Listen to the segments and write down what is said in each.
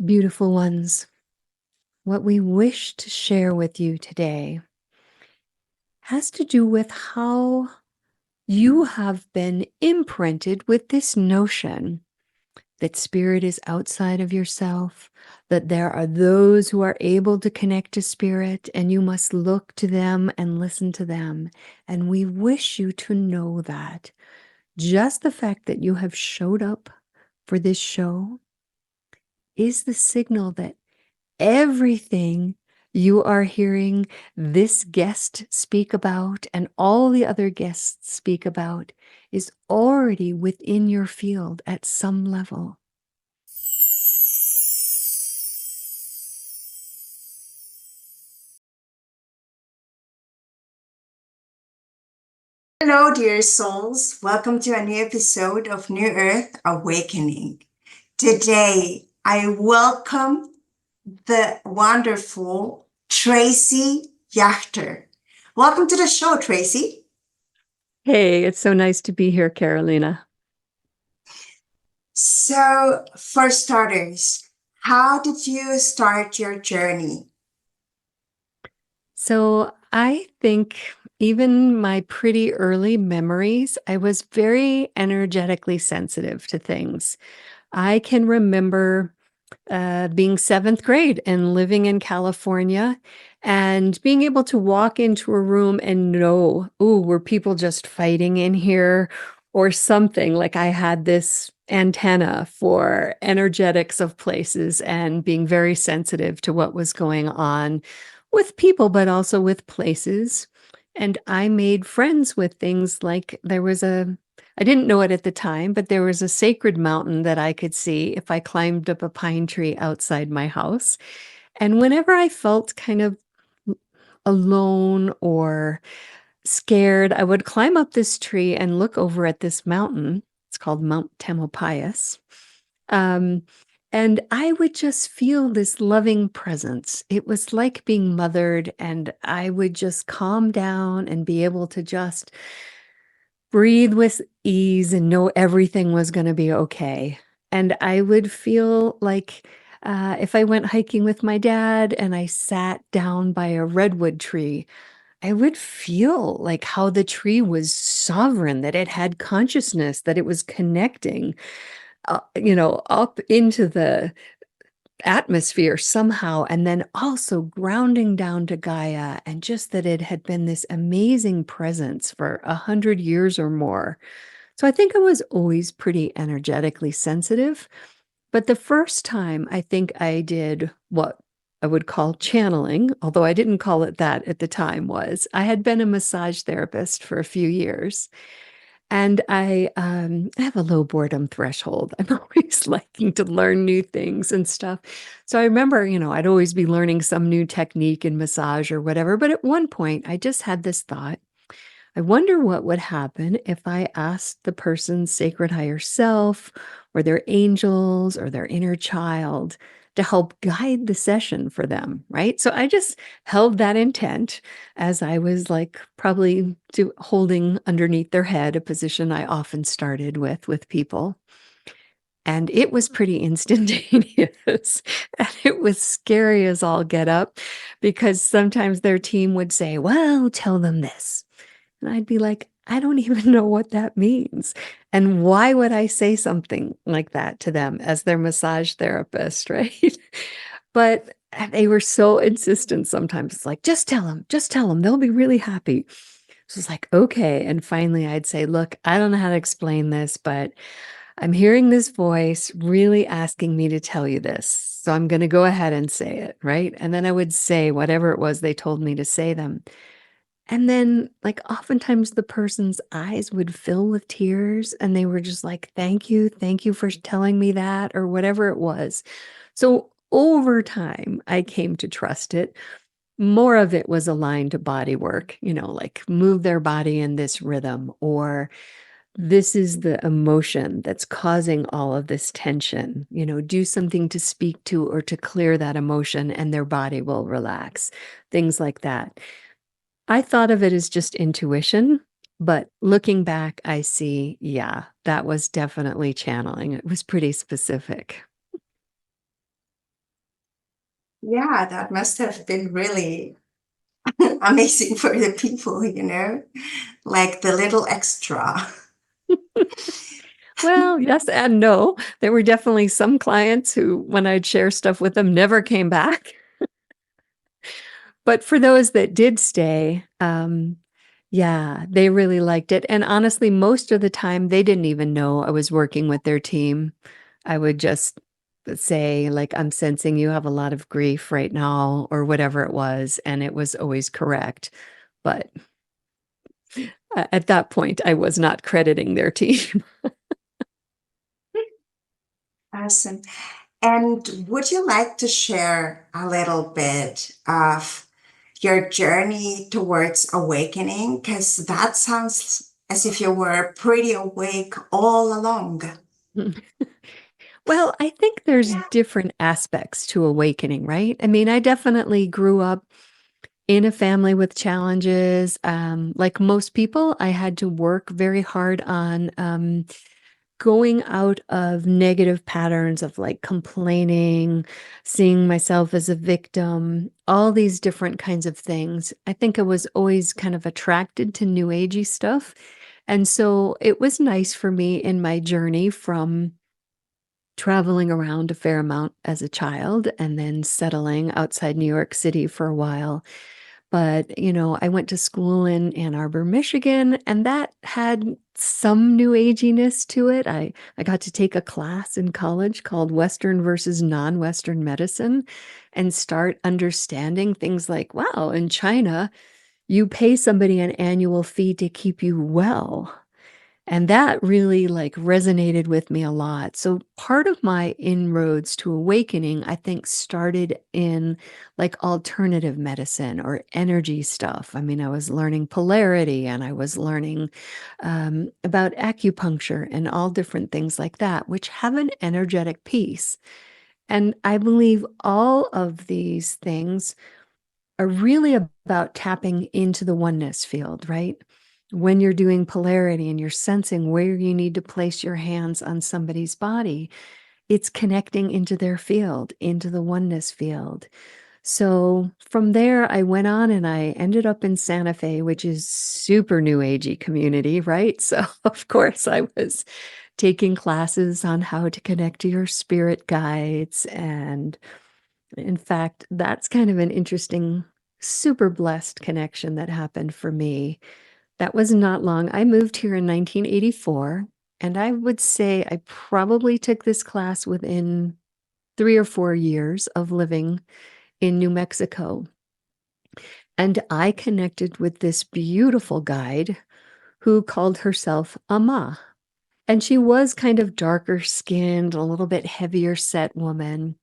Beautiful ones, what we wish to share with you today has to do with how you have been imprinted with this notion that spirit is outside of yourself, that there are those who are able to connect to spirit, and you must look to them and listen to them. And we wish you to know that just the fact that you have showed up for this show is the signal that everything you are hearing this guest speak about and all the other guests speak about is already within your field at some level. Hello, dear souls. Welcome to a new episode of New Earth Awakening. Today, I welcome the wonderful Tracy Juechter. Welcome to the show, Tracy. Hey, it's so nice to be here, Carolina. So, for starters, how did you start your journey? So I think even my pretty early memories, I was very energetically sensitive to things. I can remember being seventh grade and living in California and being able to walk into a room and know, ooh, were people just fighting in here or something? Like I had this antenna for energetics of places and being very sensitive to what was going on with people, but also with places. And I made friends with things like I didn't know it at the time, but there was a sacred mountain that I could see if I climbed up a pine tree outside my house. And whenever I felt kind of alone or scared, I would climb up this tree and look over at this mountain. It's called Mount Tamalpais. Um, and I would just feel this loving presence. It was like being mothered, and I would just calm down and be able to just breathe with ease and know everything was going to be okay. And I would feel like if I went hiking with my dad and I sat down by a redwood tree, I would feel like how the tree was sovereign, that it had consciousness, that it was connecting, up into the atmosphere somehow, and then also grounding down to Gaia, and just that it had been this amazing presence for 100 years or more. So I think I was always pretty energetically sensitive. But the first time I think I did what I would call channeling, although I didn't call it that at the time, was I had been a massage therapist for a few years. And I have a low boredom threshold. I'm always liking to learn new things and stuff. So I remember, I'd always be learning some new technique in massage or whatever. But at one point, I just had this thought. I wonder what would happen if I asked the person's sacred higher self or their angels or their inner child to help guide the session for them, right? So I just held that intent as I was like probably holding underneath their head, a position I often started with people. And it was pretty instantaneous. And it was scary as all get up because sometimes their team would say, well, tell them this. And I'd be like, I don't even know what that means. And why would I say something like that to them as their massage therapist, right? But they were so insistent sometimes. It's like, just tell them, they'll be really happy. So it's like, okay. And finally, I'd say, look, I don't know how to explain this, but I'm hearing this voice really asking me to tell you this. So I'm going to go ahead and say it, right? And then I would say whatever it was they told me to say them. And then, like, oftentimes the person's eyes would fill with tears and they were just like, thank you for telling me that, or whatever it was. So over time, I came to trust it. More of it was aligned to body work, like move their body in this rhythm, or this is the emotion that's causing all of this tension, do something to speak to or to clear that emotion and their body will relax, things like that. I thought of it as just intuition, but looking back, I see, yeah, that was definitely channeling. It was pretty specific. Yeah, that must have been really amazing for the people, like the little extra. Well, yes and no. There were definitely some clients who, when I'd share stuff with them, never came back. But for those that did stay, yeah, they really liked it. And honestly, most of the time, they didn't even know I was working with their team. I would just say, like, I'm sensing you have a lot of grief right now, or whatever it was. And it was always correct. But at that point, I was not crediting their team. Awesome. And would you like to share a little bit of your journey towards awakening? Because that sounds as if you were pretty awake all along. Well, I think there's different aspects to awakening, right? I mean, I definitely grew up in a family with challenges. Like most people, I had to work very hard on going out of negative patterns of like complaining, seeing myself as a victim, all these different kinds of things. I think I was always kind of attracted to new agey stuff. And so it was nice for me in my journey from traveling around a fair amount as a child and then settling outside New York City for a while. But, I went to school in Ann Arbor, Michigan, and that had some new aginess to it. I got to take a class in college called Western versus non-Western medicine and start understanding things like, wow, in China, you pay somebody an annual fee to keep you well. And that really like resonated with me a lot. So part of my inroads to awakening, I think, started in like alternative medicine or energy stuff. I mean, I was learning polarity and I was learning about acupuncture and all different things like that, which have an energetic piece. And I believe all of these things are really about tapping into the oneness field, right? When you're doing polarity and you're sensing where you need to place your hands on somebody's body, it's connecting into their field, into the oneness field. So from there, I went on and I ended up in Santa Fe, which is super new agey community, right? So of course I was taking classes on how to connect to your spirit guides. And in fact, that's kind of an interesting, super blessed connection that happened for me. That was not long. I moved here in 1984, and I would say I probably took this class within 3 or 4 years of living in New Mexico. And I connected with this beautiful guide who called herself Ama. And she was kind of darker skinned, a little bit heavier set woman.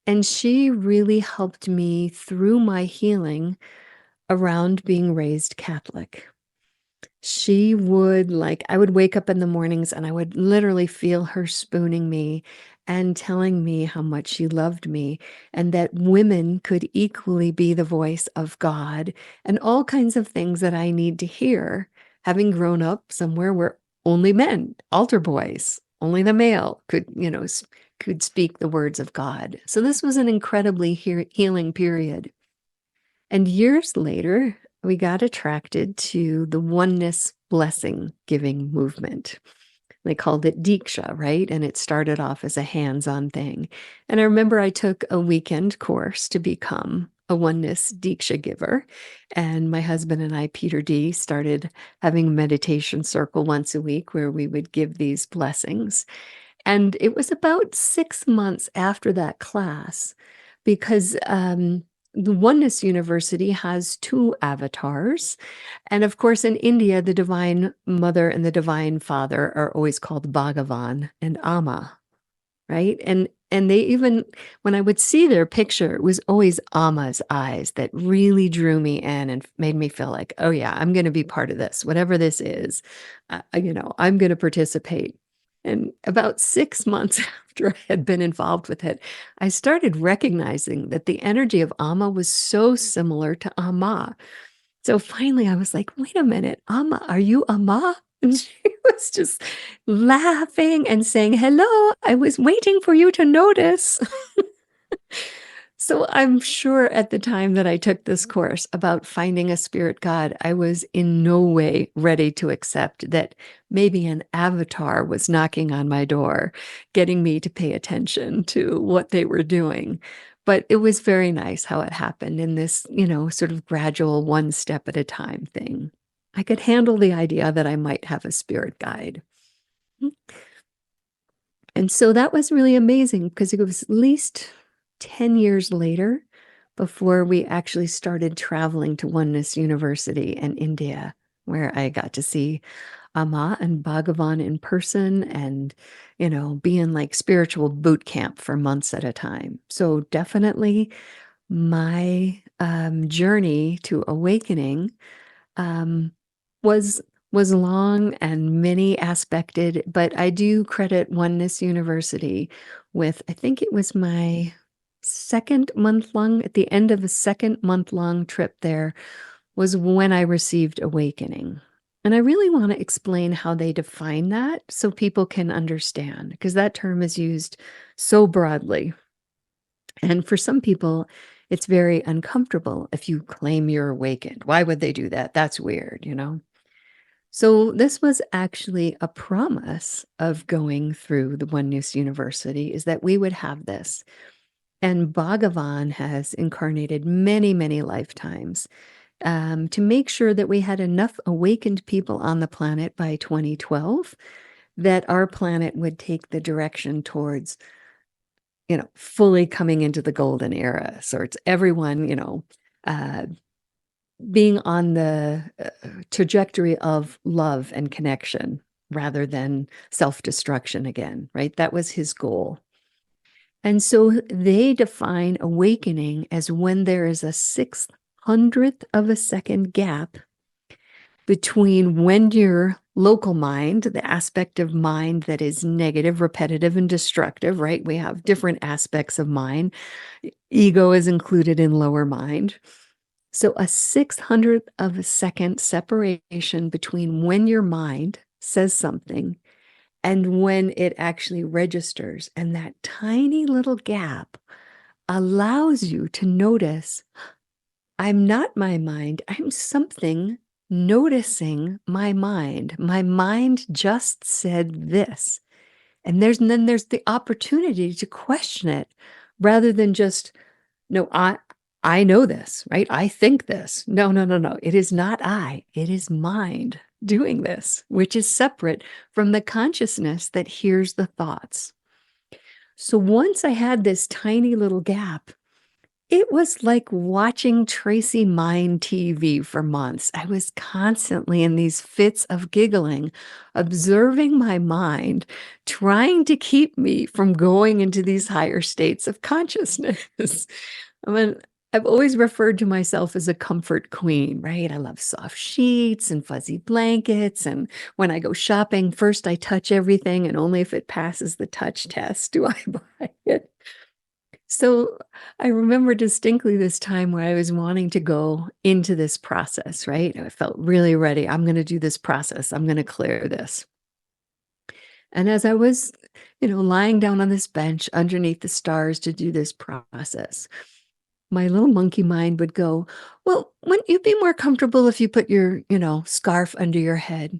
And she really helped me through my healing around being raised Catholic. She would like, I would wake up in the mornings and I would literally feel her spooning me and telling me how much she loved me and that women could equally be the voice of God and all kinds of things that I need to hear, having grown up somewhere where only men, altar boys, only the male could, could speak the words of God. So this was an incredibly healing period. And years later, we got attracted to the oneness blessing giving movement. They called it Diksha, right? And it started off as a hands on thing. And I remember I took a weekend course to become a oneness Diksha giver. And my husband and I, Peter D., started having a meditation circle once a week where we would give these blessings. And it was about 6 months after that class because the Oneness University has two avatars. And of course, in India, the Divine Mother and the Divine Father are always called Bhagavan and Amma, right? And they even, when I would see their picture, it was always Amma's eyes that really drew me in and made me feel like, oh yeah, I'm going to be part of this, whatever this is. I'm going to participate. And about 6 months after I had been involved with it, I started recognizing that the energy of Amma was so similar to Amma. So finally, I was like, wait a minute, Amma, are you Amma? And she was just laughing and saying, hello, I was waiting for you to notice. So I'm sure at the time that I took this course about finding a spirit guide, I was in no way ready to accept that maybe an avatar was knocking on my door, getting me to pay attention to what they were doing. But it was very nice how it happened in this, sort of gradual one step at a time thing. I could handle the idea that I might have a spirit guide. And so that was really amazing because it was at least 10 years later before we actually started traveling to Oneness University in India, where I got to see Amma and Bhagavan in person and, be in like spiritual boot camp for months at a time. So definitely my journey to awakening um, was was long and many aspected, but I do credit Oneness University with, I think it was my second month long, at the end of a second month long trip there was when I received awakening. And I really want to explain how they define that so people can understand, because that term is used so broadly. And for some people, it's very uncomfortable if you claim you're awakened. Why would they do that? That's weird. So, this was actually a promise of going through the Oneness University is that we would have this. And Bhagavan has incarnated many, many lifetimes to make sure that we had enough awakened people on the planet by 2012 that our planet would take the direction towards, fully coming into the golden era. So it's everyone, uh, being on the trajectory of love and connection rather than self-destruction again, right? That was his goal. And so they define awakening as when there is a 600th of a second gap between when your local mind, the aspect of mind that is negative, repetitive, and destructive, right? We have different aspects of mind. Ego is included in lower mind. So a 600th of a second separation between when your mind says something and when it actually registers. And that tiny little gap allows you to notice I'm not my mind, I'm something noticing my mind. My mind just said this. And then there's the opportunity to question it rather than just, no, I know this, right? I think this. No, no, no, no. It is not I. It is mind doing this, which is separate from the consciousness that hears the thoughts. So once I had this tiny little gap, it was like watching Tracy Mind TV for months. I was constantly in these fits of giggling, observing my mind, trying to keep me from going into these higher states of consciousness. I mean, I've always referred to myself as a comfort queen, right? I love soft sheets and fuzzy blankets. And when I go shopping, first I touch everything, and only if it passes the touch test do I buy it. So I remember distinctly this time where I was wanting to go into this process, right? I felt really ready. I'm going to do this process. I'm going to clear this. And as I was, lying down on this bench underneath the stars to do this process, my little monkey mind would go, well, wouldn't you be more comfortable if you put your, scarf under your head?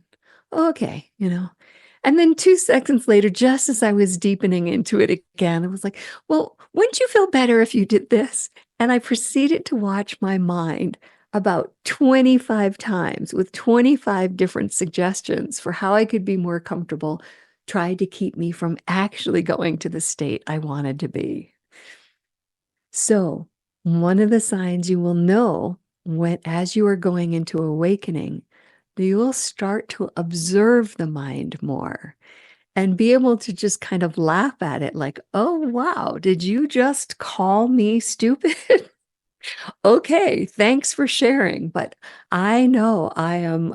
Okay. And then 2 seconds later, just as I was deepening into it again, I was like, well, wouldn't you feel better if you did this? And I proceeded to watch my mind about 25 times with 25 different suggestions for how I could be more comfortable, tried to keep me from actually going to the state I wanted to be. So, one of the signs you will know as you are going into awakening, that you will start to observe the mind more and be able to just kind of laugh at it like, oh, wow, did you just call me stupid? Okay, thanks for sharing. But I know I am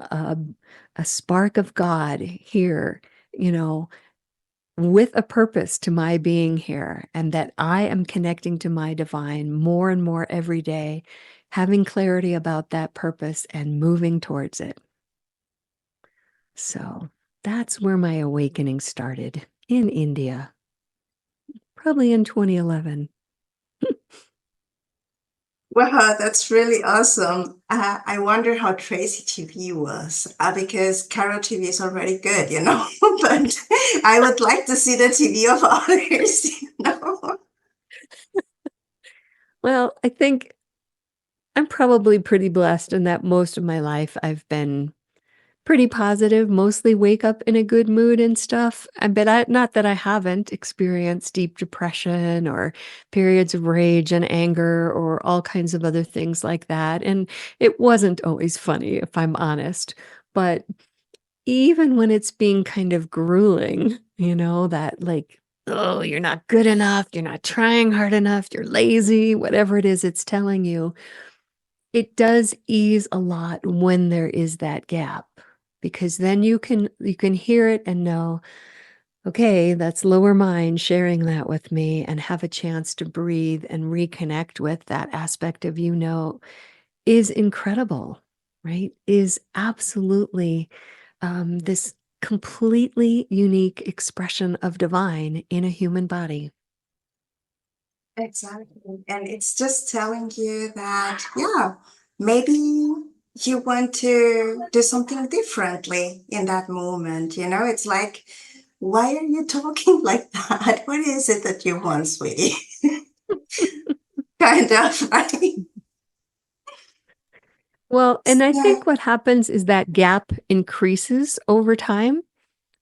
a spark of God here, you know, with a purpose to my being here, and that I am connecting to my divine more and more every day, having clarity about that purpose and moving towards it. So that's where my awakening started in India, probably in 2011. Wow, that's really awesome. I wonder how Tracy TV was, because Carol TV is already good, but I would like to see the TV of others. Well, I think I'm probably pretty blessed in that most of my life I've been pretty positive, mostly wake up in a good mood and stuff. But not that I haven't experienced deep depression or periods of rage and anger or all kinds of other things like that. And it wasn't always funny, if I'm honest. But even when it's being kind of grueling, that like, oh, you're not good enough, you're not trying hard enough, you're lazy, whatever it is it's telling you, it does ease a lot when there is that gap, because then you can hear it and know, okay, that's lower mind sharing that with me, and have a chance to breathe and reconnect with that aspect of is incredible, right? Is absolutely this completely unique expression of divine in a human body. Exactly. And it's just telling you that, yeah, maybe you want to do something differently in that moment. It's like, why are you talking like that? What is it that you want, sweetie? Kind of, right? Well, and I Yeah, think what happens is that gap increases over time.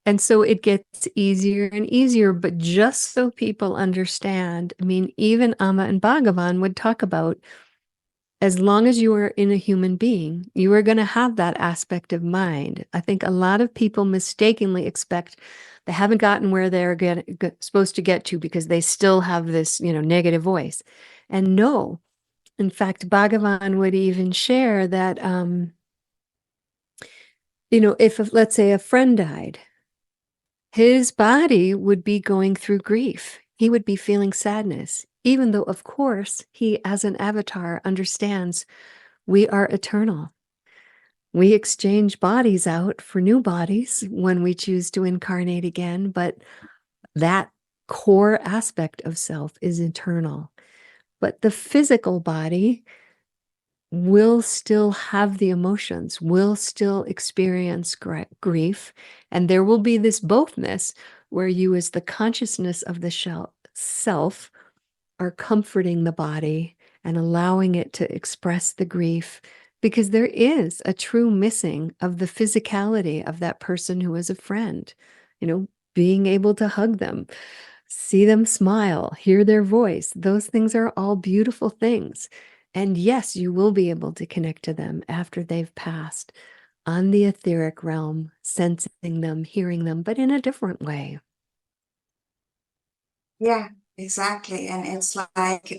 And so it gets easier and easier. But just so people understand, I mean, even Amma and Bhagavan would talk about, as long as you are in a human being, you are going to have that aspect of mind. I think a lot of people mistakenly expect they haven't gotten where supposed to get to because they still have this, negative voice. And no, in fact, Bhagavan would even share that, if, let's say, a friend died, his body would be going through grief. He would be feeling sadness, even though, of course, he, as an avatar, understands we are eternal. We exchange bodies out for new bodies when we choose to incarnate again, but that core aspect of self is eternal. But the physical body will still have the emotions, will still experience grief. And there will be this bothness where you, as the consciousness of the self, are comforting the body and allowing it to express the grief, because there is a true missing of the physicality of that person who is a friend, being able to hug them, see them smile, hear their voice. Those things are all beautiful things. And yes, you will be able to connect to them after they've passed on the etheric realm, sensing them, hearing them, but in a different way. yeah, exactly. And it's like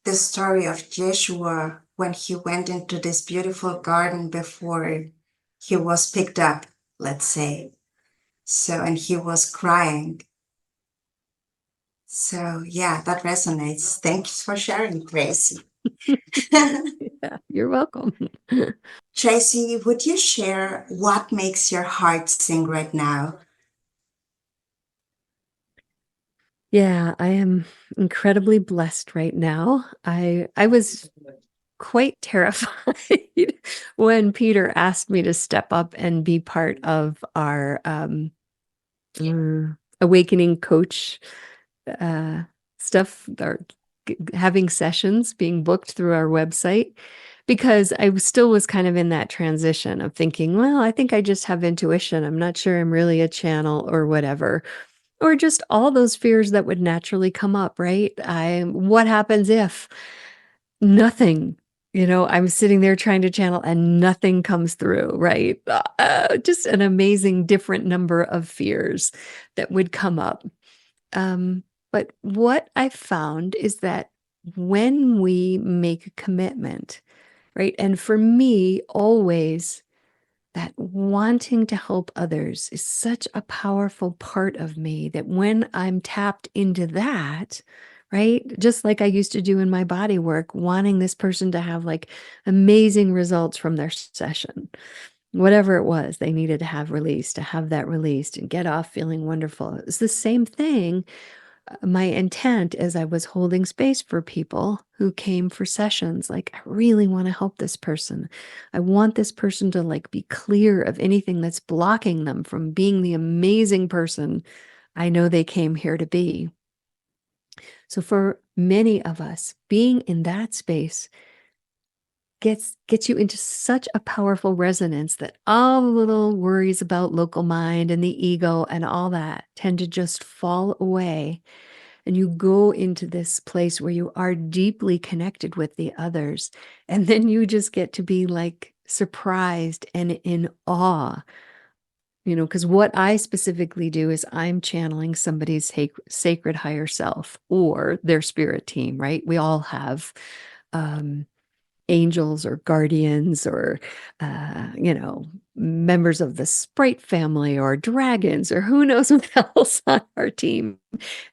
the story of Joshua when he went into this beautiful garden before he was picked up, let's say. So, and he was crying. So, yeah, that resonates. Thanks for sharing, Tracy. Yeah, you're welcome. Tracy, would you share what makes your heart sing right now? Yeah, I am incredibly blessed right now. I was quite terrified when Peter asked me to step up and be part of our awakening coach uh, stuff, or having sessions being booked through our website, because I still was kind of in that transition of thinking, well, I think I just have intuition. I'm not sure I'm really a channel or whatever, or just all those fears that would naturally come up, right? What happens if nothing, I'm sitting there trying to channel and nothing comes through, right? Just an amazing different number of fears that would come up. Um, but what I found is that when we make a commitment, right? And for me, always, that wanting to help others is such a powerful part of me, that when I'm tapped into that, right? Just like I used to do in my body work, wanting this person to have like amazing results from their session, whatever it was they needed to have released, to have that released and get off feeling wonderful. It's the same thing my intent as I was holding space for people who came for sessions, like, I really want to help this person. I want this person to like be clear of anything that's blocking them from being the amazing person I know they came here to be. So for many of us, being in that space gets you into such a powerful resonance that all the little worries about local mind and the ego and all that tend to just fall away. And you go into this place where you are deeply connected with the others. And then you just get to be like surprised and in awe, because what I specifically do is I'm channeling somebody's sacred higher self or their spirit team, right? We all have angels or guardians or, members of the sprite family or dragons or who knows what else on our team.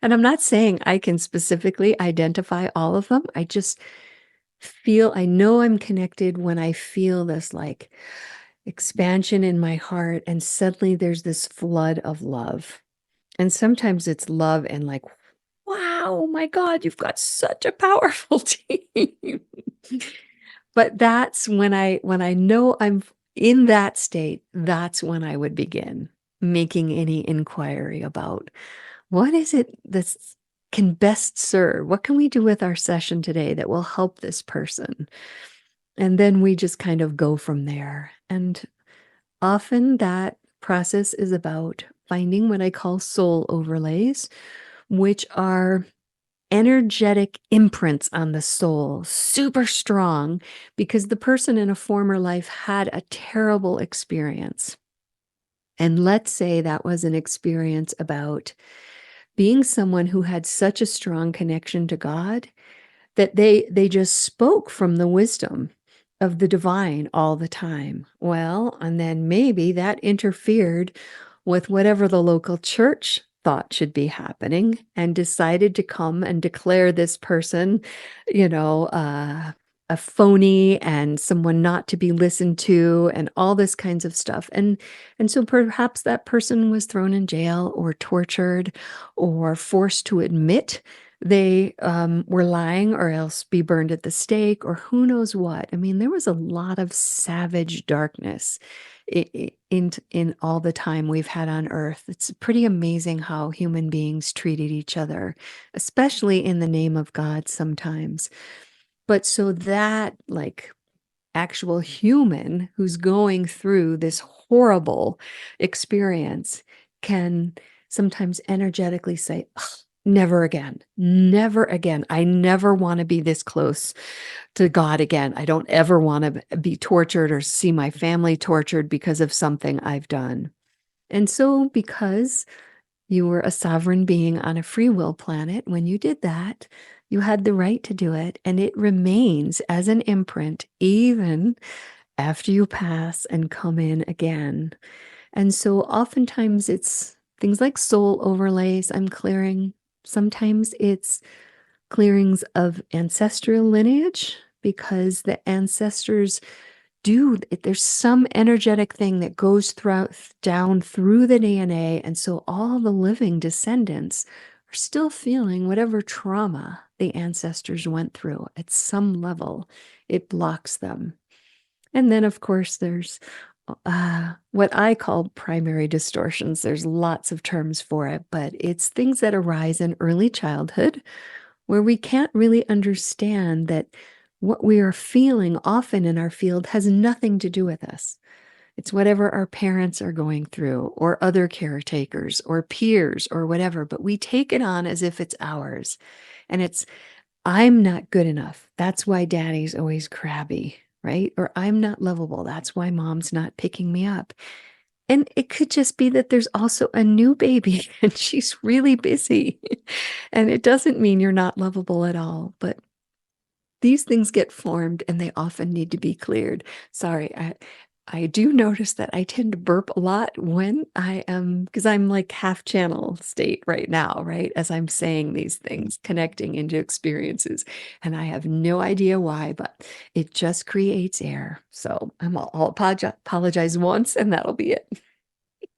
And I'm not saying I can specifically identify all of them. I just I know I'm connected when I feel this like expansion in my heart, and suddenly there's this flood of love. And sometimes it's love and like, wow, oh my God, you've got such a powerful team. But that's when I know I'm in that state, that's when I would begin making any inquiry about what is it that can best serve? What can we do with our session today that will help this person? And then we just kind of go from there. And often that process is about finding what I call soul overlays, which are energetic imprints on the soul, super strong, because the person in a former life had a terrible experience. And let's say that was an experience about being someone who had such a strong connection to God that they just spoke from the wisdom of the divine all the time. Well, and then maybe that interfered with whatever the local church thought should be happening and decided to come and declare this person, you know, uh, a phony and someone not to be listened to and all this kinds of stuff. And so perhaps that person was thrown in jail or tortured or forced to admit they were lying or else be burned at the stake or who knows what. I mean, there was a lot of savage darkness in all the time we've had on Earth. It's pretty amazing how human beings treated each other, especially in the name of God sometimes. But so that like actual human who's going through this horrible experience can sometimes energetically say, never again, never again. I never want to be this close to God again. I don't ever want to be tortured or see my family tortured because of something I've done. And so, because you were a sovereign being on a free will planet, when you did that, you had the right to do it. And it remains as an imprint, even after you pass and come in again. And so, oftentimes, it's things like soul overlays I'm clearing. Sometimes it's clearings of ancestral lineage because the ancestors there's some energetic thing that goes down through the DNA. And so all the living descendants are still feeling whatever trauma the ancestors went through at some level. It blocks them. And then, of course, there's what I call primary distortions. There's lots of terms for it, but it's things that arise in early childhood where we can't really understand that what we are feeling often in our field has nothing to do with us. It's whatever our parents are going through, or other caretakers, or peers, or whatever, but we take it on as if it's ours. And it's, I'm not good enough. That's why daddy's always crabby, right? Or I'm not lovable. That's why mom's not picking me up. And it could just be that there's also a new baby and she's really busy. And it doesn't mean you're not lovable at all, but these things get formed and they often need to be cleared. Sorry, I do notice that I tend to burp a lot when I am, because I'm like half channel state right now, right? As I'm saying these things, connecting into experiences. And I have no idea why, but it just creates air. So I'll apologize once and that'll be it.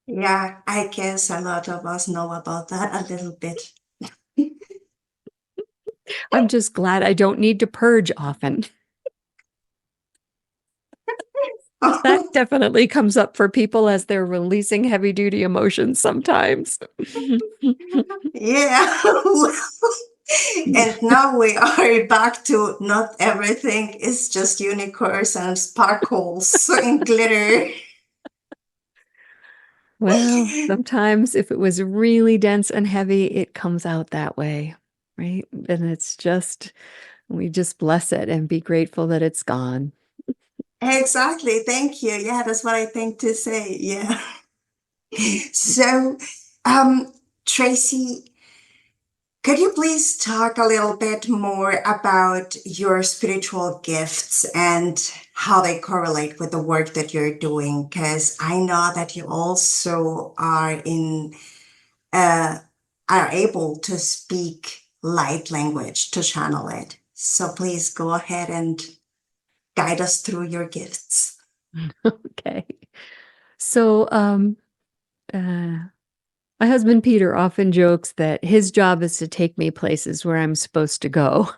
Yeah, I guess a lot of us know about that a little bit. I'm just glad I don't need to purge often. That definitely comes up for people as they're releasing heavy duty emotions sometimes. Yeah. And now we are back to not everything is just unicorns and sparkles and glitter. Well, sometimes if it was really dense and heavy, it comes out that way, right? And it's just, we just bless it and be grateful that it's gone. Exactly. Thank you. Yeah, that's what I think to say. Yeah. So, um, Tracy, could you please talk a little bit more about your spiritual gifts and how they correlate with the work that you're doing? Because I know that you also uh, are able to speak light language to channel it. So please go ahead and guide us through your gifts. Okay. So, uh, my husband Peter often jokes that his job is to take me places where I'm supposed to go.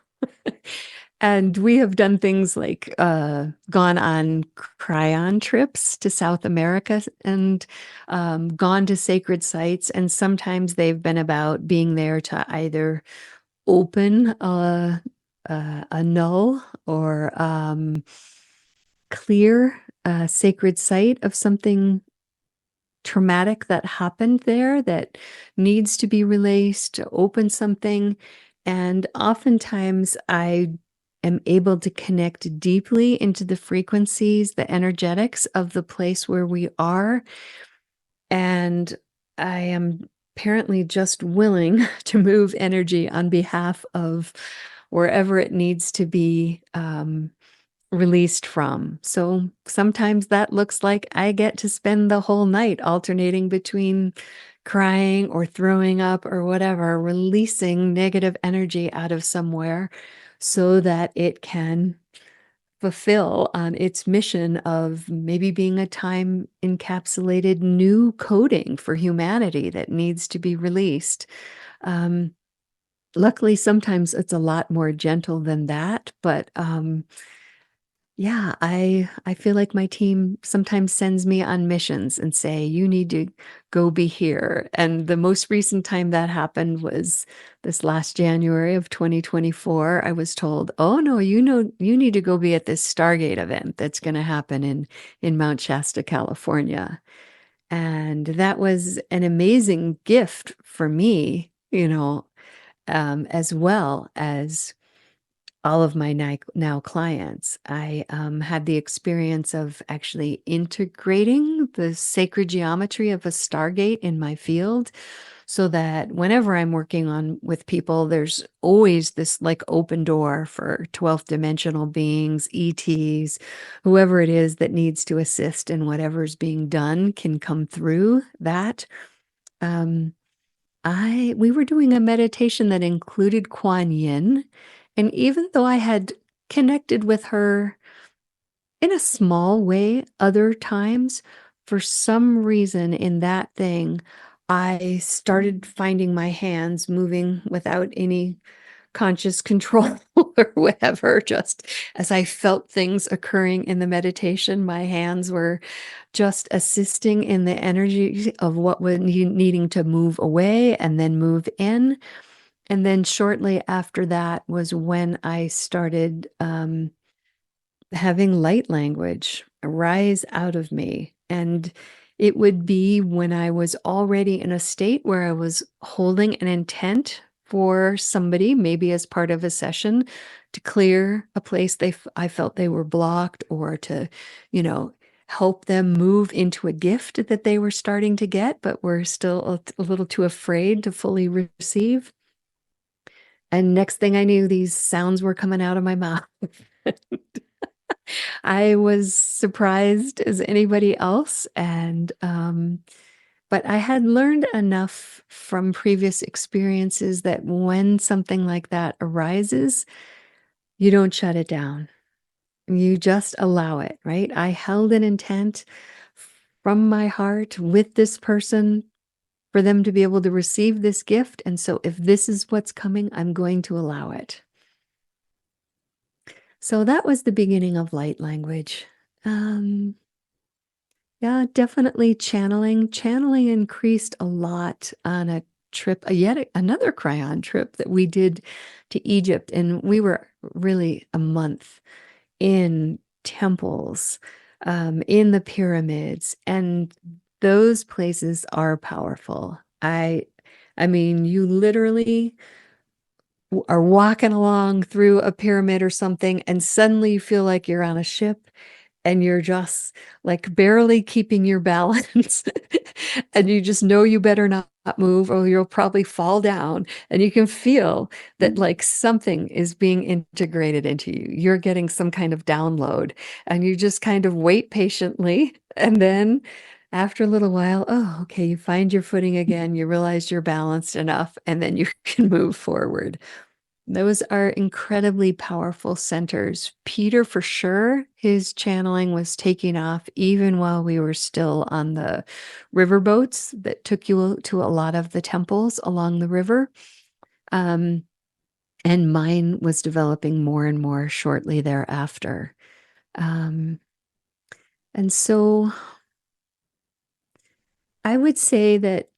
And we have done things like gone on cryon trips to South America and gone to sacred sites. And sometimes they've been about being there to either open a null or clear a sacred site of something traumatic that happened there that needs to be released, to open something. And oftentimes I am able to connect deeply into the frequencies, the energetics of the place where we are. And I am apparently just willing to move energy on behalf of wherever it needs to be released from. So sometimes that looks like I get to spend the whole night alternating between crying or throwing up or whatever, releasing negative energy out of somewhere so that it can fulfill on its mission of maybe being a time encapsulated new coding for humanity that needs to be released. Um, Luckily, sometimes it's a lot more gentle than that, but yeah, I feel like my team sometimes sends me on missions and say, you need to go be here. And the most recent time that happened was this last January of 2024. I was told, oh no, you need to go be at this Stargate event that's going to happen in Mount Shasta, California. And that was an amazing gift for me, as well as all of my now clients. I had the experience of actually integrating the sacred geometry of a stargate in my field so that whenever I'm working on with people, there's always this like open door for 12th dimensional beings, ETs, whoever it is that needs to assist in whatever's being done can come through that. Um, we were doing a meditation that included Kuan Yin, and even though I had connected with her in a small way other times, for some reason in that thing, I started finding my hands moving without any conscious control or whatever. Just as I felt things occurring in the meditation, my hands were just assisting in the energy of what was needing to move away and then move in. And then shortly after that was when I started having light language arise out of me. And it would be when I was already in a state where I was holding an intent for somebody, maybe as part of a session, to clear a place I felt they were blocked, or to, you know, help them move into a gift that they were starting to get, but were still a little too afraid to fully receive. And next thing I knew, these sounds were coming out of my mouth. I was surprised as anybody else. But I had learned enough from previous experiences that when something like that arises, you don't shut it down. You just allow it, right? I held an intent from my heart with this person for them to be able to receive this gift. And so if this is what's coming, I'm going to allow it. So that was the beginning of light language. Um, yeah, definitely channeling. Channeling increased a lot on a trip, yet another cryon trip that we did to Egypt. And we were really a month in temples, in the pyramids, and those places are powerful. I mean, you literally are walking along through a pyramid or something, and suddenly you feel like you're on a ship and you're just like barely keeping your balance. And you just know you better not move or you'll probably fall down. And you can feel that like something is being integrated into you. You're getting some kind of download and you just kind of wait patiently. And then after a little while, oh, okay, you find your footing again. You realize you're balanced enough and then you can move forward. Those are incredibly powerful centers. Peter, for sure, his channeling was taking off even while we were still on the river boats that took you to a lot of the temples along the river. Um, and mine was developing more and more shortly thereafter. Um, and so I would say that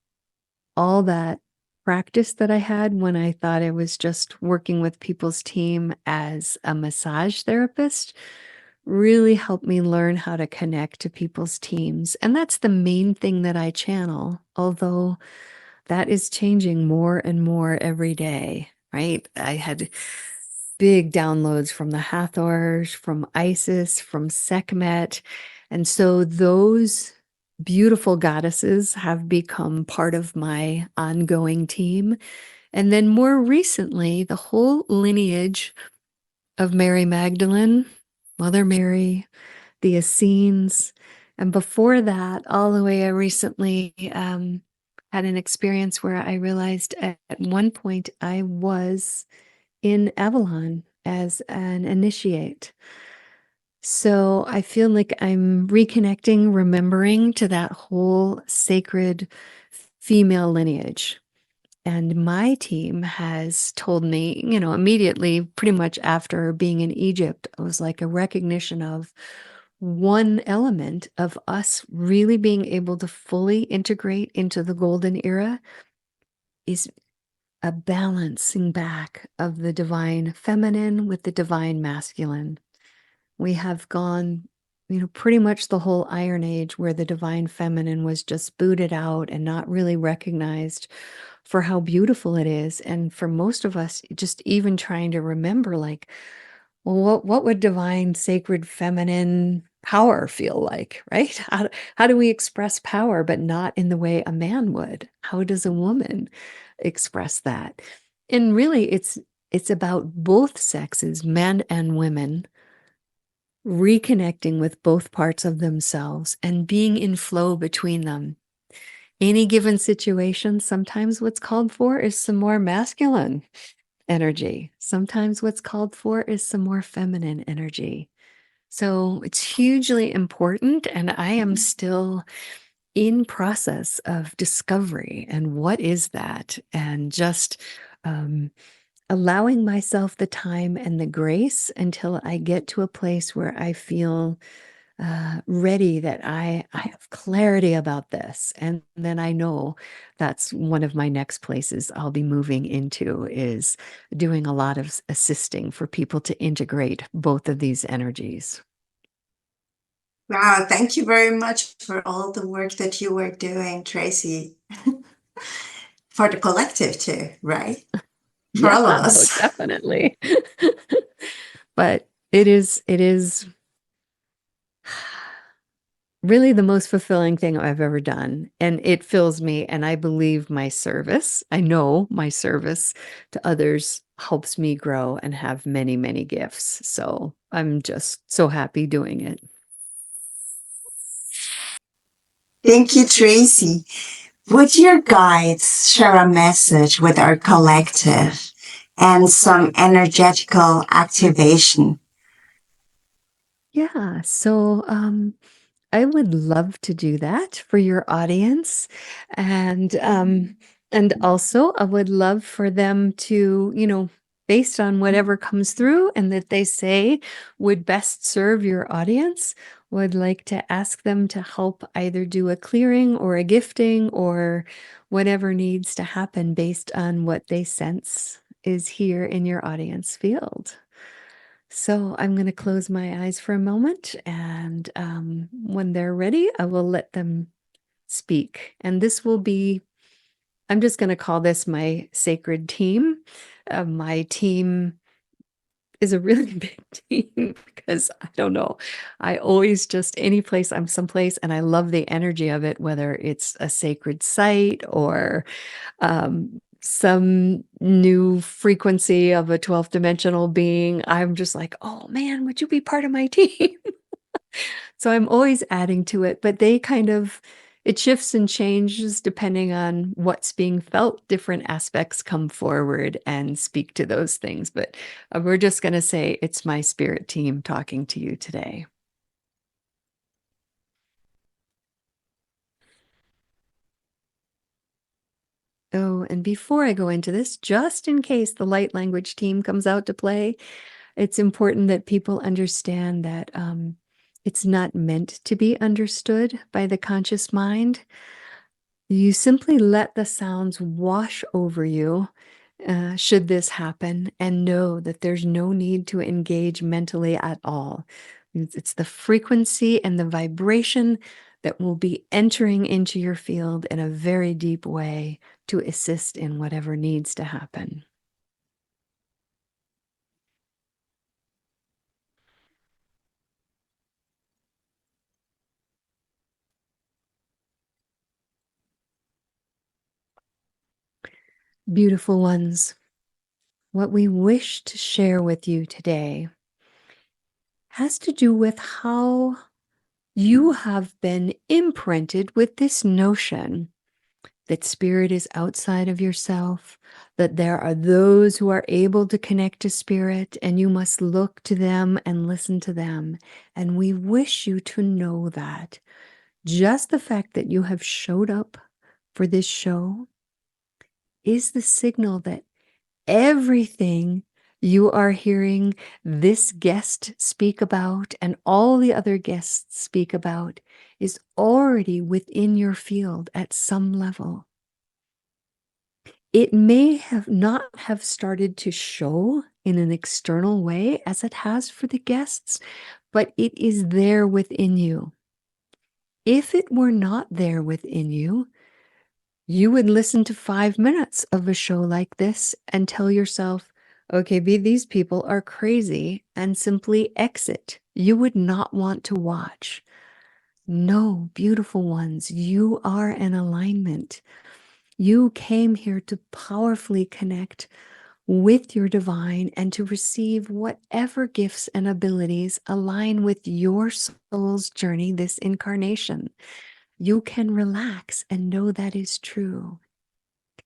all that practice that I had when I thought I was just working with people's team as a massage therapist really helped me learn how to connect to people's teams. And that's the main thing that I channel, although that is changing more and more every day, right? I had big downloads from the Hathors, from Isis, from Sekhmet. And so those beautiful goddesses have become part of my ongoing team. And then more recently, the whole lineage of Mary Magdalene, Mother Mary, the Essenes. And before that, all the way I recently had an experience where I realized at one point I was in Avalon as an initiate. So I feel like I'm reconnecting, remembering to that whole sacred female lineage. And my team has told me, immediately, pretty much after being in Egypt, it was like a recognition of one element of us really being able to fully integrate into the golden era is a balancing back of the divine feminine with the divine masculine. We have gone, pretty much the whole Iron Age where the divine feminine was just booted out and not really recognized for how beautiful it is. And for most of us, just even trying to remember, like, well, what would divine, sacred, feminine power feel like, right? How do we express power, but not in the way a man would? How does a woman express that? And really, it's about both sexes, men and women, reconnecting with both parts of themselves and being in flow between them. Any given situation, sometimes what's called for is some more masculine energy. Sometimes what's called for is some more feminine energy. So it's hugely important. And I am still in process of discovery. And what is that? And just allowing myself the time and the grace until I get to a place where I feel ready, that I have clarity about this. And then I know that's one of my next places I'll be moving into, is doing a lot of assisting for people to integrate both of these energies. Wow, thank you very much for all the work that you were doing, Tracy, for the collective too, right? For Yeah, all of oh, us. definitely. But it is really the most fulfilling thing I've ever done. And it fills me. And I believe I know my service to others helps me grow and have many, many gifts. So I'm just so happy doing it. Thank you, Tracy. Would your guides share a message with our collective and some energetical activation? Yeah. So I would love to do that for your audience. And also I would love for them to, based on whatever comes through and that they say would best serve your audience, would like to ask them to help either do a clearing or a gifting or whatever needs to happen based on what they sense is here in your audience field. So I'm going to close my eyes for a moment, and when they're ready, I will let them speak. And this will be, I'm just going to call this my sacred team. My team is a really big team because I don't know. I always just any place I'm someplace and I love the energy of it, whether it's a sacred site or some new frequency of a 12th dimensional being. I'm just like, oh man, would you be part of my team? So I'm always adding to it, but they kind of, it shifts and changes depending on what's being felt. Different aspects come forward and speak to those things. But we're just going to say it's my spirit team talking to you today. Oh, and before I go into this, just in case the light language team comes out to play, it's important that people understand that it's not meant to be understood by the conscious mind. You simply let the sounds wash over you, should this happen, and know that there's no need to engage mentally at all. It's the frequency and the vibration that will be entering into your field in a very deep way to assist in whatever needs to happen. Beautiful ones, what we wish to share with you today has to do with how you have been imprinted with this notion that spirit is outside of yourself, that there are those who are able to connect to spirit, and you must look to them and listen to them. And we wish you to know that just the fact that you have showed up for this show is the signal that everything you are hearing this guest speak about and all the other guests speak about is already within your field at some level. It may have not have started to show in an external way as it has for the guests, but it is there within you. If it were not there within you, you would listen to 5 minutes of a show like this and tell yourself, okay, these people are crazy, and simply exit. You would not want to watch. No, beautiful ones, you are in alignment. You came here to powerfully connect with your divine and to receive whatever gifts and abilities align with your soul's journey this incarnation. You can relax and know that is true.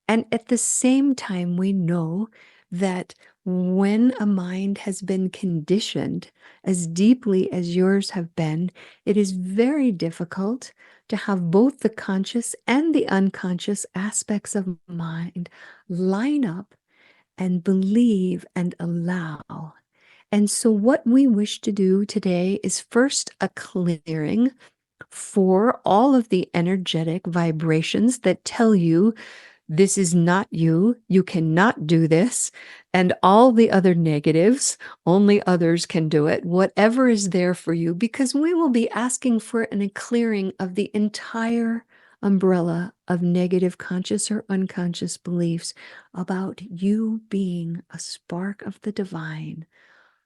And at the same time, we know that when a mind has been conditioned as deeply as yours have been, it is very difficult to have both the conscious and the unconscious aspects of mind line up and believe and allow. And so, what we wish to do today is first a clearing for all of the energetic vibrations that tell you this is not you, you cannot do this, and all the other negatives, only others can do it, whatever is there for you, because we will be asking for a clearing of the entire umbrella of negative conscious or unconscious beliefs about you being a spark of the divine,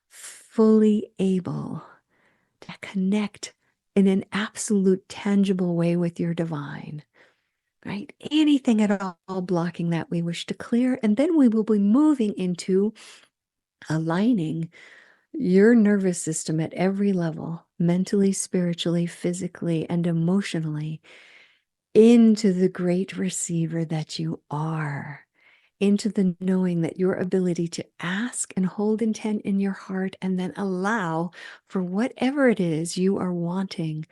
fully able to connect in an absolute tangible way with your divine. Right? Anything at all blocking that we wish to clear. And then we will be moving into aligning your nervous system at every level, mentally, spiritually, physically, and emotionally, into the great receiver that you are, into the knowing that your ability to ask and hold intent in your heart and then allow for whatever it is you are wanting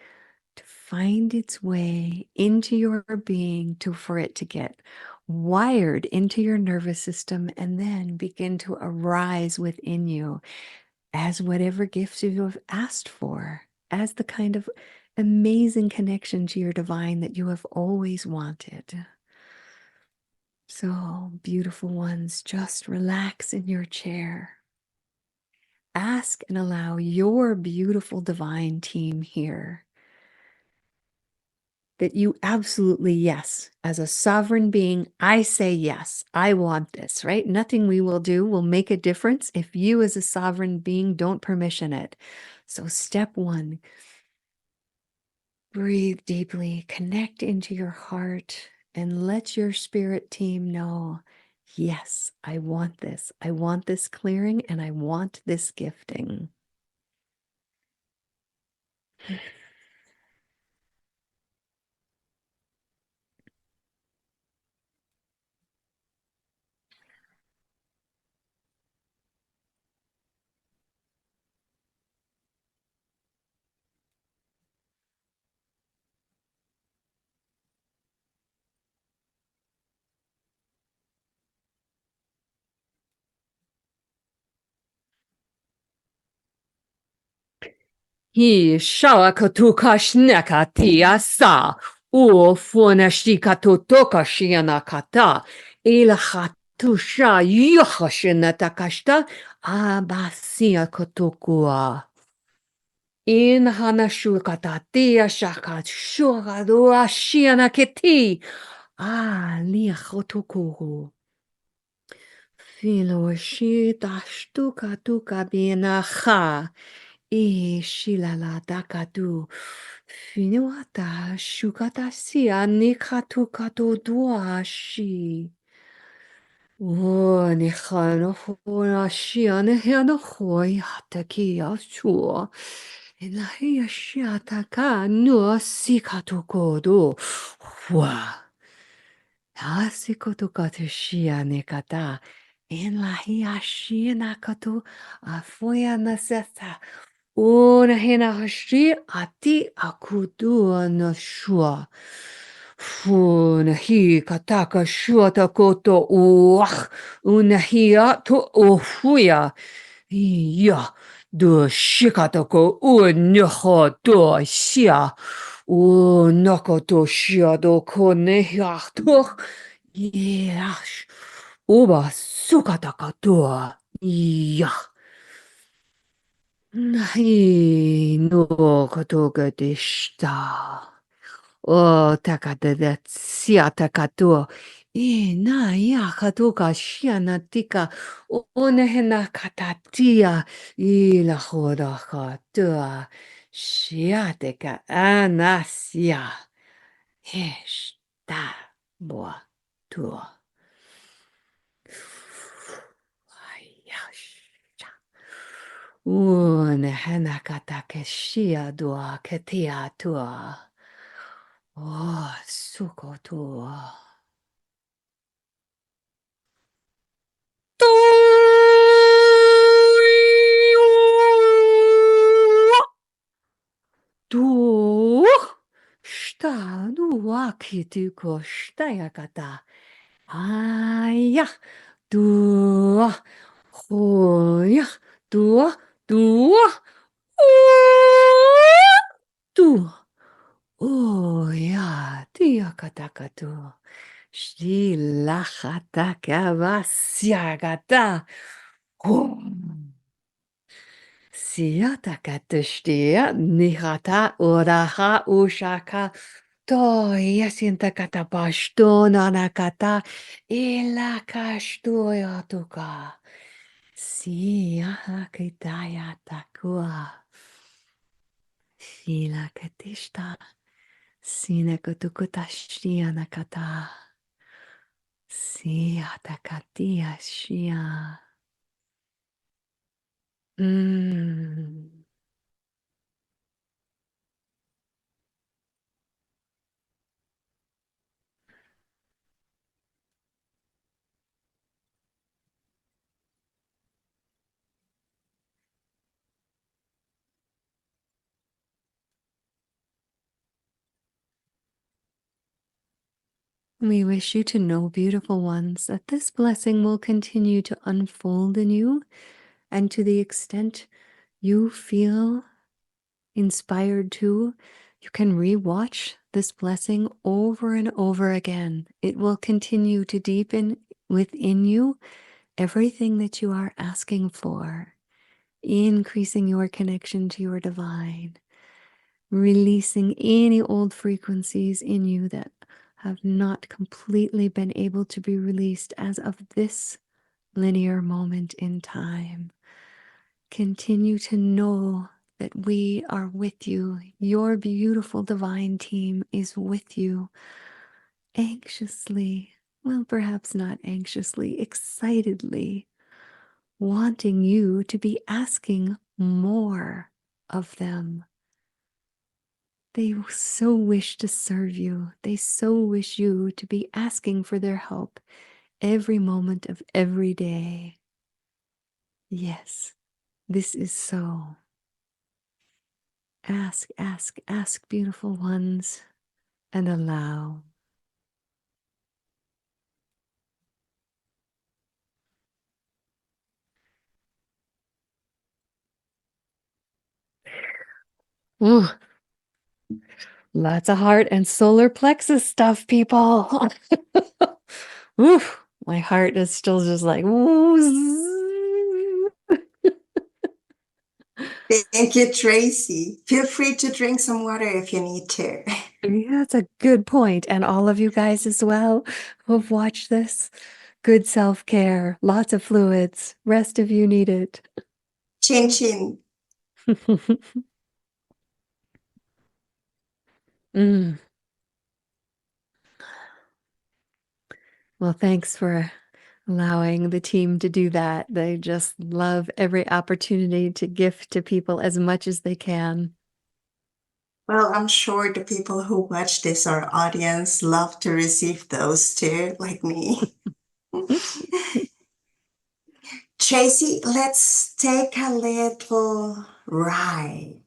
to find its way into your being for it to get wired into your nervous system and then begin to arise within you as whatever gifts you have asked for, as the kind of amazing connection to your divine that you have always wanted. So, beautiful ones, just relax in your chair. Ask and allow your beautiful divine team here that you absolutely, yes, as a sovereign being, I say yes, I want this, right? Nothing we will do will make a difference if you, as a sovereign being, don't permission it. So, step one, breathe deeply, connect into your heart, and let your spirit team know, yes, I want this. I want this clearing and I want this gifting. Hi shawakatuka shneka tia sa, o fonashika totoka shiana kata, ilahatusha yuhashina takashta, abasia kotokua. In hanashukata tia shaka shukadua shiana keti, liahotokuru. Filo shita shtuka tuka binaha. Shilala dakatu finuata shukata sia nikatu kato duashi. O nikhano hora shia nehano hoi hataki asua. Ilahi shiata ka no sikatu kodo. Wa. Hasikoto katu shia nekata. Ilahi ashina katu afoya naseta. Una hena hashi ati akudu na shua. Funa hi kataka shua takoto uach. Una hi to ofuya. Ya do shikatako unyaha do shia. O nakato shia do koneha to. Yash. Oba sukataka do. Ya. Nahi no kotoga deshta. O takata da sia takato. Na ya katoka shiana tika. O nehena katatia. La hoda katua. Shiateka anasia. Heshta boa tua. Ayash. Nehena katakeshia dua ketia tua. Suko tua. Du. Sta dua kitiko stayakata. Aya. Dua. Hoya. Dua. Dua. Tu. Oh ya, tia katakato. Shri lachata kavasiagata. Siata katashtia nihata oraha ushaka. To yasinta katapashto nanakata. Ila kashtoya tuka. Siya kitaya takua. Sila katishta. Sinekutukutashia nakata. Siatakatia shia. Mm. We wish you to know, beautiful ones, that this blessing will continue to unfold in you, and to the extent you feel inspired to, you can rewatch this blessing over and over again. It will continue to deepen within you everything that you are asking for, increasing your connection to your divine, releasing any old frequencies in you that have not completely been able to be released as of this linear moment in time. Continue to know that we are with you. Your beautiful divine team is with you, anxiously, well, perhaps not anxiously, excitedly, wanting you to be asking more of them. They so wish to serve you. They so wish you to be asking for their help every moment of every day. Yes, this is so. Ask, ask, ask, beautiful ones, and allow. Ooh, lots of heart and solar plexus stuff, people. Ooh, my heart is still just like, ooh. Thank you, Tracy. Feel free to drink some water if you need to. Yeah, that's a good point. And all of you guys as well who've watched this. Good self-care, lots of fluids. Rest if you need it. Chin chin. Mm. Well, thanks for allowing the team to do that. They just love every opportunity to gift to people as much as they can. Well, I'm sure the people who watch this, our audience, love to receive those too, like me. Tracy, let's take a little ride.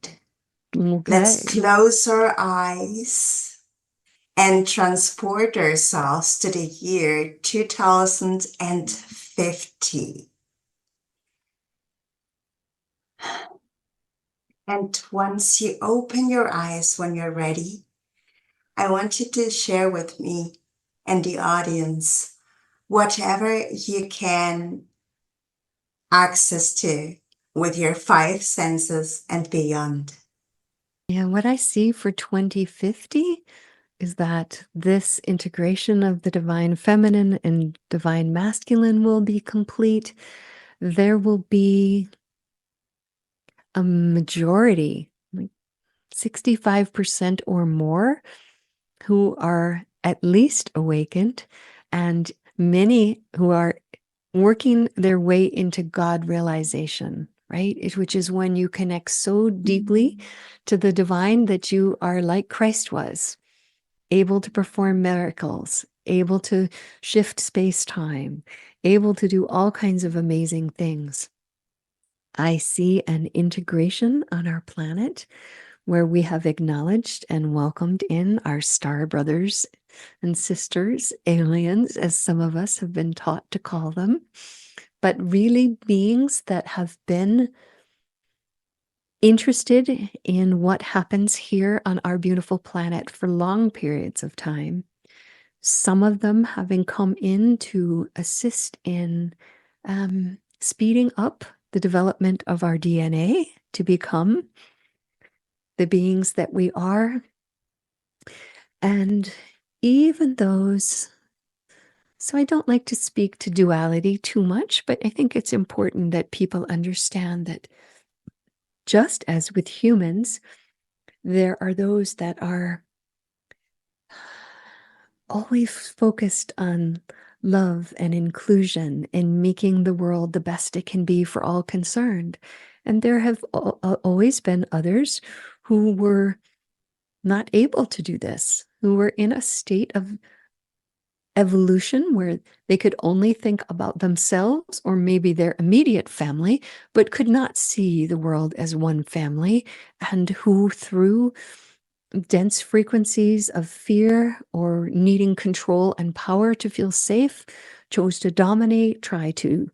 Let's Okay. close our eyes and transport ourselves to the year 2050. And once you open your eyes when you're ready, I want you to share with me and the audience whatever you can access to with your five senses and beyond. Yeah, what I see for 2050 is that this integration of the divine feminine and divine masculine will be complete. There will be a majority, like 65% or more, who are at least awakened, and many who are working their way into God realization, right? Which is when you connect so deeply to the divine that you are like Christ was, able to perform miracles, able to shift space-time, able to do all kinds of amazing things. I see an integration on our planet where we have acknowledged and welcomed in our star brothers and sisters, aliens, as some of us have been taught to call them, but really beings that have been interested in what happens here on our beautiful planet for long periods of time. Some of them having come in to assist in speeding up the development of our DNA to become the beings that we are. And even those, so I don't like to speak to duality too much, but I think it's important that people understand that just as with humans, there are those that are always focused on love and inclusion and making the world the best it can be for all concerned. And there have always been others who were not able to do this, who were in a state of evolution where they could only think about themselves or maybe their immediate family, but could not see the world as one family, and who through dense frequencies of fear or needing control and power to feel safe chose to dominate, try to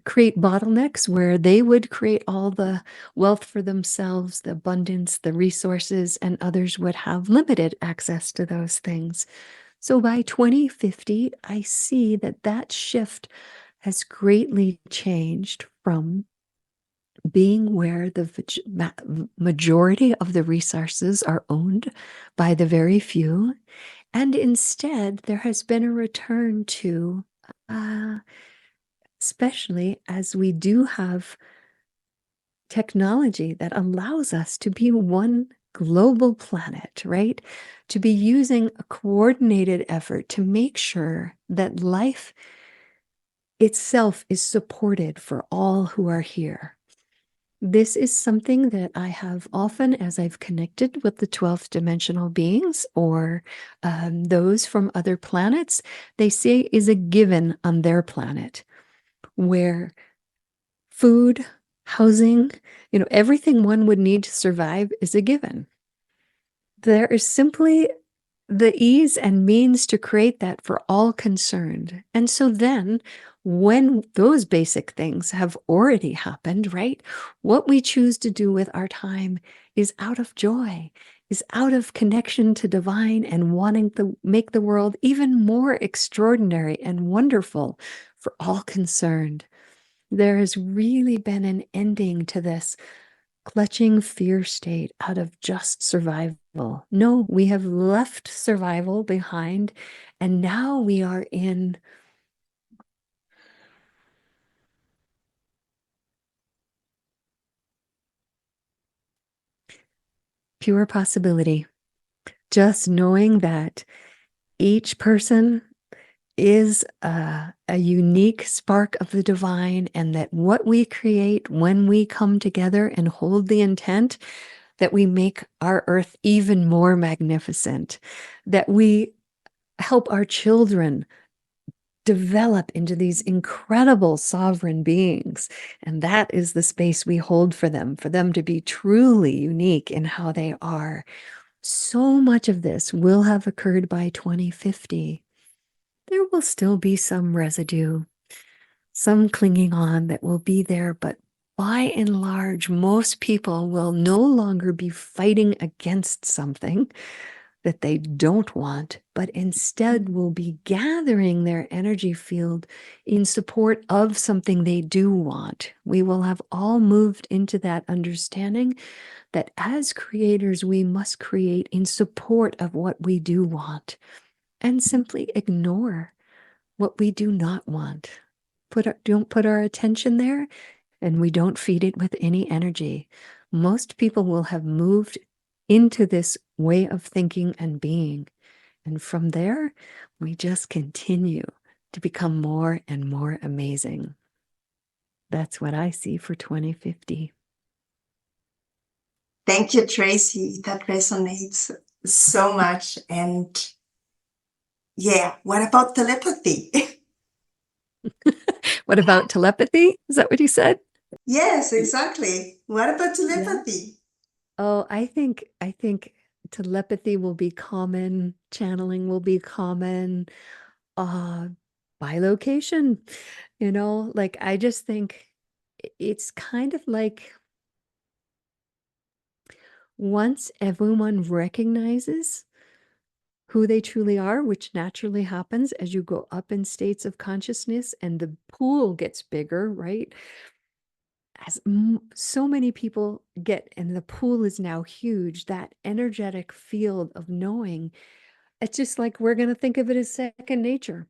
create bottlenecks where they would create all the wealth for themselves, the abundance, the resources, and others would have limited access to those things. So by 2050, I see that that shift has greatly changed from being where the majority of the resources are owned by the very few. And instead, there has been a return to, especially as we do have technology that allows us to be one global planet, right? To be using a coordinated effort to make sure that life itself is supported for all who are here. This is something that I have often, as I've connected with the 12th dimensional beings or those from other planets, they say is a given on their planet, where food, housing, everything one would need to survive is a given. There is simply the ease and means to create that for all concerned. And so then, when those basic things have already happened, right? What we choose to do with our time is out of joy, is out of connection to divine and wanting to make the world even more extraordinary and wonderful for all concerned. There has really been an ending to this clutching fear state out of just survival. No, we have left survival behind, and now we are in pure possibility. Just knowing that each person is a unique spark of the divine, and that what we create when we come together and hold the intent that we make our earth even more magnificent, that we help our children develop into these incredible sovereign beings. And that is the space we hold for them to be truly unique in how they are. So much of this will have occurred by 2050. There will still be some residue, some clinging on that will be there, but by and large, most people will no longer be fighting against something that they don't want, but instead will be gathering their energy field in support of something they do want. We will have all moved into that understanding that as creators, we must create in support of what we do want and simply ignore what we do not want. Don't put our attention there, and we don't feed it with any energy. Most people will have moved into this way of thinking and being. And from there, we just continue to become more and more amazing. That's what I see for 2050. Thank you, Tracy. That resonates so much. And yeah, what about telepathy? What about telepathy? Is that what you said? Yes, exactly. What about Yeah. telepathy? Oh, I think telepathy will be common, channeling will be common, uh, by location. Like I just think it's kind of like once everyone recognizes who they truly are, which naturally happens as you go up in states of consciousness and the pool gets bigger, right? As so many people get, and the pool is now huge, that energetic field of knowing, it's just like we're going to think of it as second nature.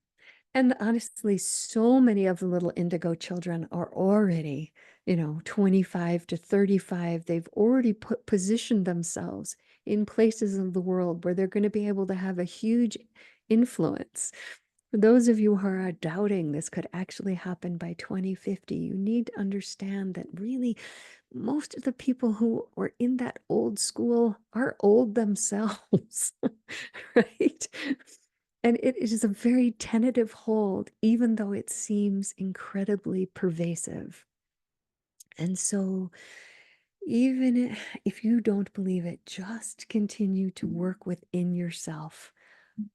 And honestly, so many of the little indigo children are already, 25 to 35. They've already positioned themselves in places of the world where they're going to be able to have a huge influence. For those of you who are doubting this could actually happen by 2050, you need to understand that really most of the people who were in that old school are old themselves, right? And it is a very tentative hold, even though it seems incredibly pervasive. And so Even if you don't believe it, just continue to work within yourself.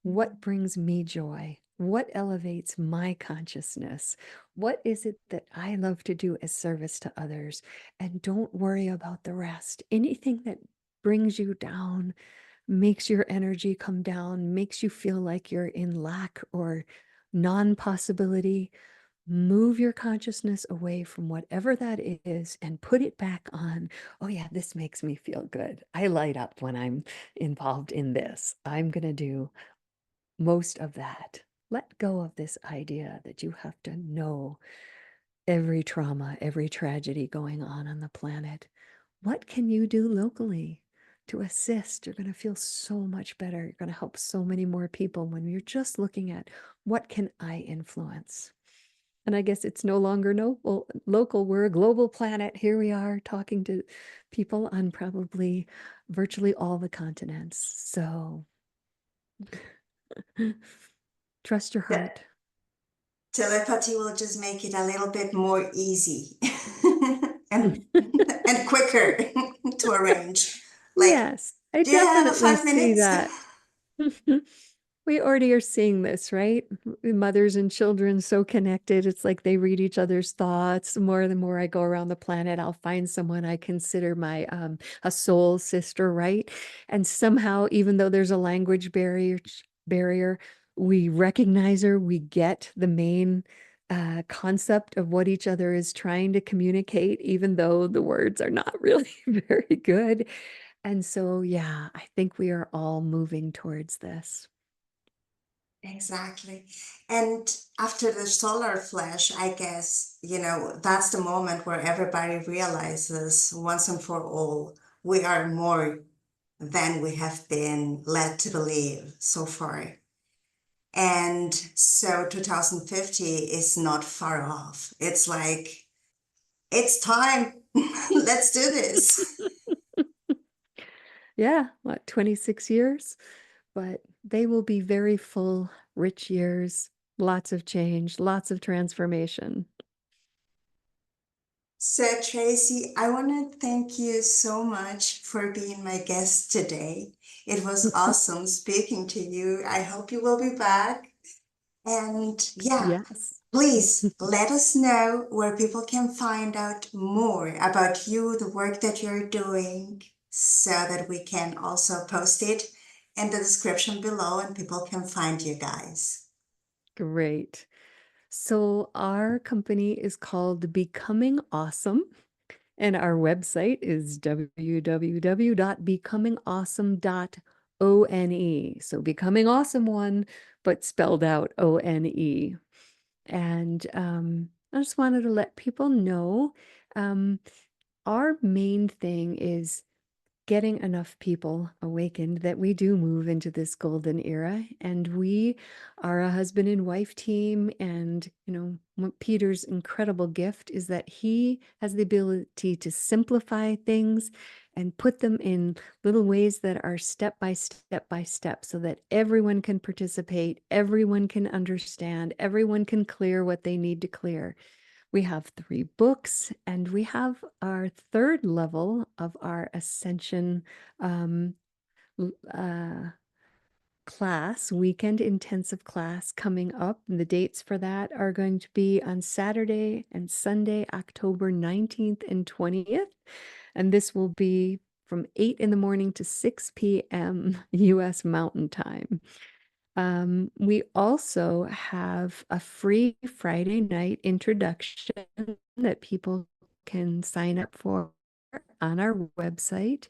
What brings me joy? What elevates my consciousness? What is it that I love to do as service to others? And don't worry about the rest. Anything that brings you down, makes your energy come down, makes you feel like you're in lack or non possibility, move your consciousness away from whatever that is and put it back on. Oh, yeah, this makes me feel good. I light up when I'm involved in this. I'm going to do most of that. Let go of this idea that you have to know every trauma, every tragedy going on the planet. What can you do locally to assist? You're going to feel so much better. You're going to help so many more people when you're just looking at what can I influence? And I guess it's no longer local. We're a global planet. Here we are talking to people on probably virtually all the continents. So trust your That heart. telepathy will just make it a little bit more easy and and quicker to arrange. Like, Yes, I do you have a definitely five see minutes? that. We already are seeing this, right? Mothers and children so connected. It's like they read each other's thoughts. The more I go around the planet, I'll find someone I consider my a soul sister, right? And somehow, even though there's a language barrier, we recognize her, we get the main concept of what each other is trying to communicate, even though the words are not really very good. And so, yeah, I think we are all moving towards this. Exactly. And after the solar flash, I guess, that's the moment where everybody realizes once and for all, we are more than we have been led to believe so far. And so 2050 is not far off. It's like, it's time. Let's do this. Yeah, what, 26 years? But they will be very full, rich years, lots of change, lots of transformation. So, Tracy, I want to thank you so much for being my guest today. It was awesome speaking to you. I hope you will be back. And yeah, Yes. please let us know where people can find out more about you, the work that you're doing, so that we can also post it in the description below and people can find you guys. Great. So, our company is called Becoming Awesome, and our website is www.becomingawesome.one. So, Becoming Awesome one, but spelled out ONE. And I just wanted to let people know um, our main thing is getting enough people awakened that we do move into this golden era. And we are a husband and wife team. And, what Peter's incredible gift is that he has the ability to simplify things and put them in little ways that are step by step so that everyone can participate, everyone can understand, everyone can clear what they need to clear. We have 3 books, and we have our third level of our ascension um, uh, class, weekend intensive class coming up. And the dates for that are going to be on Saturday and Sunday, October 19th and 20th. And this will be from 8 in the morning to 6 p.m. US Mountain Time. We also have a free Friday night introduction that people can sign up for on our website.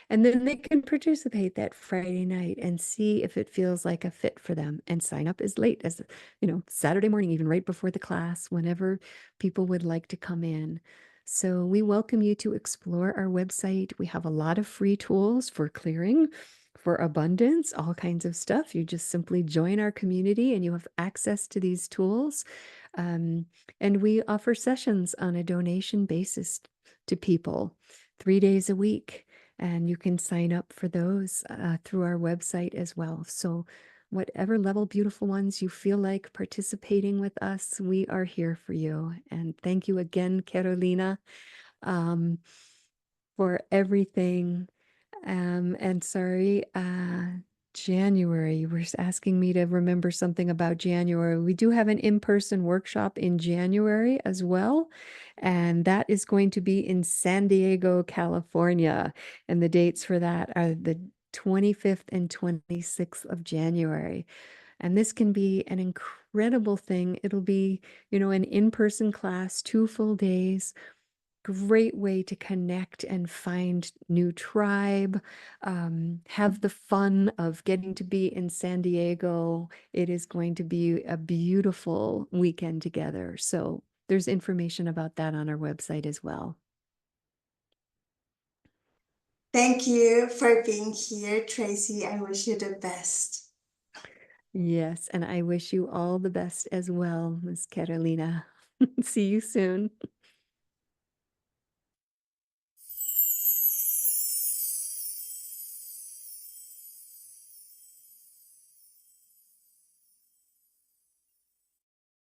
And then they can participate that Friday night and see if it feels like a fit for them and sign up as late as, Saturday morning, even right before the class, whenever people would like to come in. So we welcome you to explore our website. We have a lot of free tools for clearing, for abundance, all kinds of stuff. You just simply join our community and you have access to these tools. Um, and we offer sessions on a donation basis to people 3 days a week. And you can sign up for those through our website as well. So, whatever level, beautiful ones, you feel like participating with us, we are here for you. And thank you again, Carolina. Um, for everything. And sorry, January, you were asking me to remember something about January. We do have an in-person workshop in January as well, and that is going to be in San Diego, California. And the dates for that are the 25th and 26th of January. And this can be an incredible thing. It'll be, an in-person class, 2 full days. Great way to connect and find new tribe, have the fun of getting to be in San Diego. It is going to be a beautiful weekend together. So there's information about that on our website as well. Thank you for being here, Tracy. I wish you the best. Yes, and I wish you all the best as well, Miss Carolina. See you soon.